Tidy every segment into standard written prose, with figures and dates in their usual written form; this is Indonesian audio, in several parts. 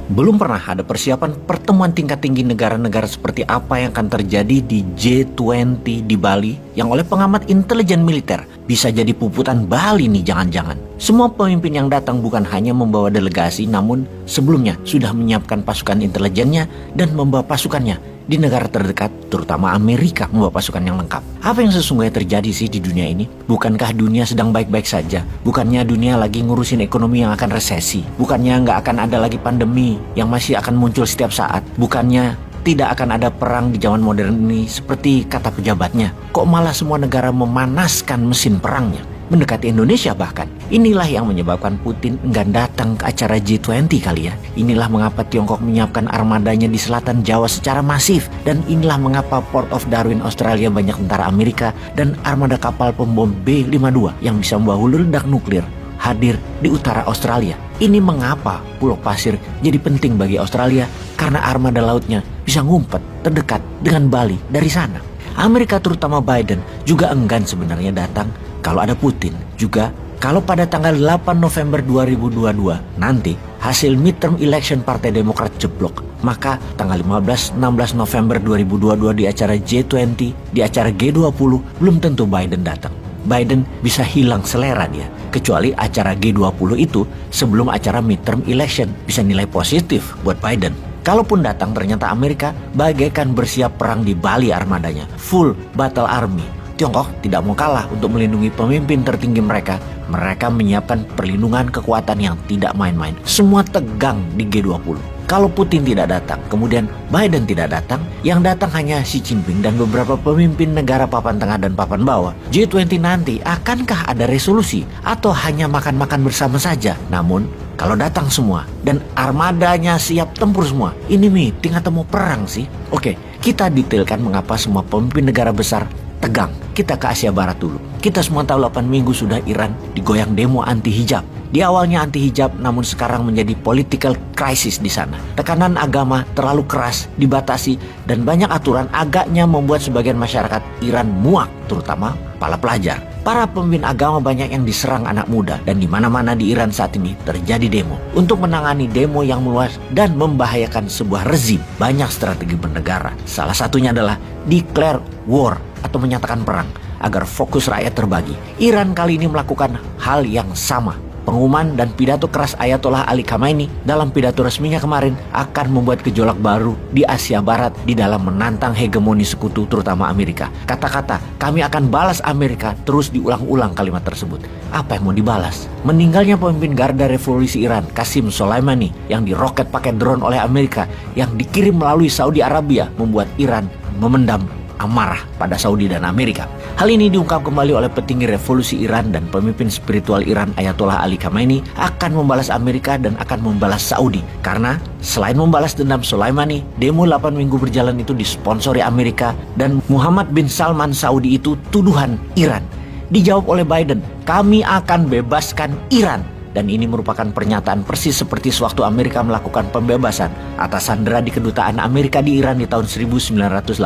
Belum pernah ada persiapan pertemuan tingkat tinggi negara-negara seperti apa yang akan terjadi di G20 di Bali yang oleh pengamat intelijen militer bisa jadi puputan Bali nih jangan-jangan. Semua pemimpin yang datang bukan hanya membawa delegasi namun sebelumnya sudah menyiapkan pasukan intelijennya dan membawa pasukannya di negara terdekat, terutama Amerika membawa pasukan yang lengkap. Apa yang sesungguhnya terjadi sih di dunia ini? Bukankah dunia sedang baik-baik saja? Bukannya dunia lagi ngurusin ekonomi yang akan resesi? Bukannya nggak akan ada lagi pandemi yang masih akan muncul setiap saat? Bukannya tidak akan ada perang di zaman modern ini seperti kata pejabatnya? Kok malah semua negara memanaskan mesin perangnya? Mendekati Indonesia bahkan. Inilah yang menyebabkan Putin enggan datang ke acara G20 kali ya. Inilah mengapa Tiongkok menyiapkan armadanya di selatan Jawa secara masif. Dan inilah mengapa Port of Darwin, Australia banyak tentara Amerika dan armada kapal pembom B-52 yang bisa membawa hulu ledak nuklir hadir di utara Australia. Ini mengapa Pulau Pasir jadi penting bagi Australia karena armada lautnya bisa ngumpet terdekat dengan Bali dari sana. Amerika terutama Biden juga enggan sebenarnya datang kalau ada Putin. Juga kalau pada tanggal 8 November 2022 nanti hasil midterm election Partai Demokrat jeblok, maka tanggal 15-16 November 2022 di acara G20, di acara G20 belum tentu Biden datang. Biden bisa hilang selera dia. Kecuali acara G20 itu sebelum acara midterm election bisa nilai positif buat Biden. Kalaupun datang ternyata Amerika bagaikan bersiap perang di Bali armadanya. Full battle army. Tiongkok tidak mau kalah untuk melindungi pemimpin tertinggi mereka. Mereka menyiapkan perlindungan kekuatan yang tidak main-main. Semua tegang di G20. Kalau Putin tidak datang, kemudian Biden tidak datang, yang datang hanya Xi Jinping dan beberapa pemimpin negara papan tengah dan papan bawah. G20 nanti akankah ada resolusi atau hanya makan-makan bersama saja? Namun, kalau datang semua dan armadanya siap tempur semua, ini meeting atau mau perang sih? Oke, kita detailkan mengapa semua pemimpin negara besar tegang. Kita ke Asia Barat dulu. Kita semua tahu 8 minggu sudah Iran digoyang demo anti-hijab. Di awalnya anti-hijab namun sekarang menjadi political crisis di sana. Tekanan agama terlalu keras, dibatasi, dan banyak aturan agaknya membuat sebagian masyarakat Iran muak, terutama para pelajar. Para pemimpin agama banyak yang diserang anak muda dan di mana-mana di Iran saat ini terjadi demo. Untuk menangani demo yang meluas dan membahayakan sebuah rezim, banyak strategi bernegara. Salah satunya adalah declare war atau menyatakan perang agar fokus rakyat terbagi. Iran kali ini melakukan hal yang sama. Pengumuman dan pidato keras Ayatollah Ali Khamenei dalam pidato resminya kemarin akan membuat gejolak baru di Asia Barat di dalam menantang hegemoni sekutu terutama Amerika. Kata-kata kami akan balas Amerika terus diulang-ulang kalimat tersebut. Apa yang mau dibalas? Meninggalnya pemimpin Garda Revolusi Iran Qasem Soleimani yang diroket pakai drone oleh Amerika yang dikirim melalui Saudi Arabia membuat Iran memendam amarah pada Saudi dan Amerika. Hal ini diungkap kembali oleh petinggi revolusi Iran dan pemimpin spiritual Iran Ayatollah Ali Khamenei akan membalas Amerika dan akan membalas Saudi. Karena selain membalas dendam Soleimani, demo 8 minggu berjalan itu disponsori Amerika dan Muhammad bin Salman Saudi itu tuduhan Iran. Dijawab oleh Biden, kami akan bebaskan Iran. Dan ini merupakan pernyataan persis seperti sewaktu Amerika melakukan pembebasan atas sandera di kedutaan Amerika di Iran di tahun 1981.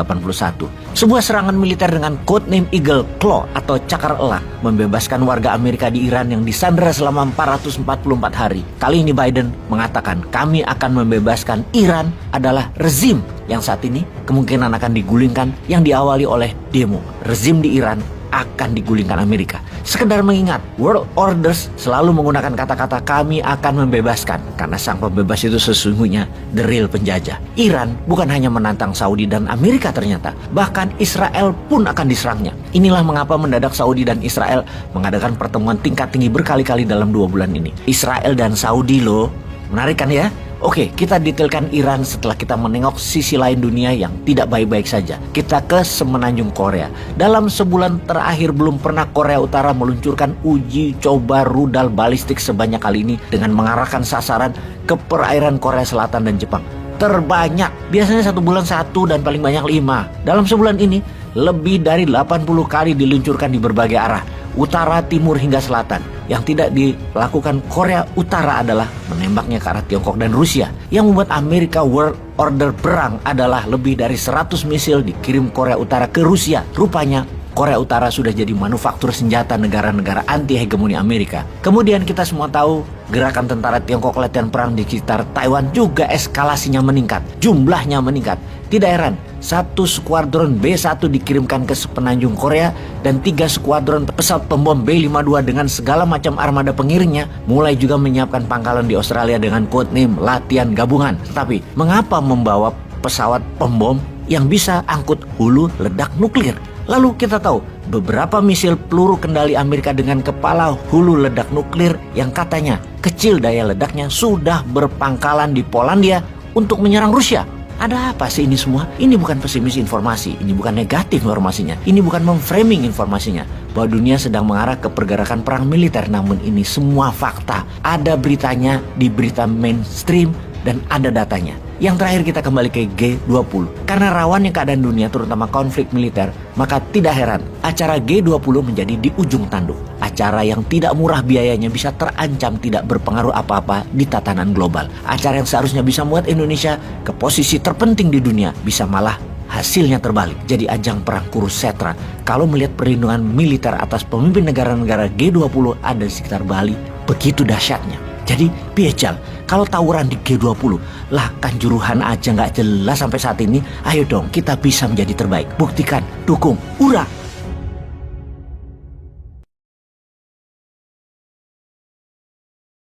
Sebuah serangan militer dengan codename Eagle Claw atau cakar elang membebaskan warga Amerika di Iran yang disandera selama 444 hari. Kali ini Biden mengatakan kami akan membebaskan Iran adalah rezim yang saat ini kemungkinan akan digulingkan yang diawali oleh demo. Rezim di Iran akan digulingkan Amerika. Sekedar mengingat, world orders selalu menggunakan kata-kata kami akan membebaskan karena sang pembebas itu sesungguhnya the real penjajah. Iran bukan hanya menantang Saudi dan Amerika ternyata, bahkan Israel pun akan diserangnya. Inilah mengapa mendadak Saudi dan Israel mengadakan pertemuan tingkat tinggi berkali-kali dalam 2 bulan ini. Israel dan Saudi loh, menarik kan ya? Oke, kita detailkan Iran setelah kita menengok sisi lain dunia yang tidak baik-baik saja. Kita ke semenanjung Korea. Dalam sebulan terakhir belum pernah Korea Utara meluncurkan uji coba rudal balistik sebanyak kali ini dengan mengarahkan sasaran ke perairan Korea Selatan dan Jepang. Terbanyak, biasanya 1 bulan 1 dan paling banyak 5. Dalam sebulan ini, lebih dari 80 kali diluncurkan di berbagai arah. Utara, timur, hingga selatan. Yang tidak dilakukan Korea Utara adalah menembaknya ke arah Tiongkok dan Rusia. Yang membuat Amerika World Order perang adalah lebih dari 100 misil dikirim Korea Utara ke Rusia. Rupanya Korea Utara sudah jadi manufaktur senjata negara-negara anti hegemoni Amerika. Kemudian kita semua tahu Gerakan tentara Tiongkok latihan perang di sekitar Taiwan juga eskalasinya meningkat, jumlahnya meningkat. Tidak heran, 1 skuadron B-1 dikirimkan ke sepenanjung Korea dan 3 skuadron pesawat pembom B-52 dengan segala macam armada pengiringnya mulai juga menyiapkan pangkalan di Australia dengan kode name latihan gabungan. Tetapi, mengapa membawa pesawat pembom yang bisa angkut hulu ledak nuklir? Lalu kita tahu beberapa misil peluru kendali Amerika dengan kepala hulu ledak nuklir yang katanya kecil daya ledaknya sudah berpangkalan di Polandia untuk menyerang Rusia. Ada apa sih ini semua? Ini bukan pesimis informasi, ini bukan negatif informasinya, ini bukan memframing informasinya bahwa dunia sedang mengarah ke pergerakan perang militer, namun ini semua fakta. Ada beritanya di berita mainstream dan ada datanya. Yang terakhir kita kembali ke G20. Karena rawannya keadaan dunia terutama konflik militer, maka tidak heran acara G20 menjadi di ujung tanduk. Acara yang tidak murah biayanya bisa terancam tidak berpengaruh apa-apa di tatanan global. Acara yang seharusnya bisa membuat Indonesia ke posisi terpenting di dunia bisa malah hasilnya terbalik. Jadi ajang perang kurus setra. Kalau melihat perlindungan militer atas pemimpin negara-negara G20 ada di sekitar Bali, begitu dahsyatnya. Jadi piejal, kalau tawuran di G20 lah Kanjuruhan aja nggak jelas sampai saat ini. Ayo dong kita bisa menjadi terbaik. Buktikan, dukung, hurra!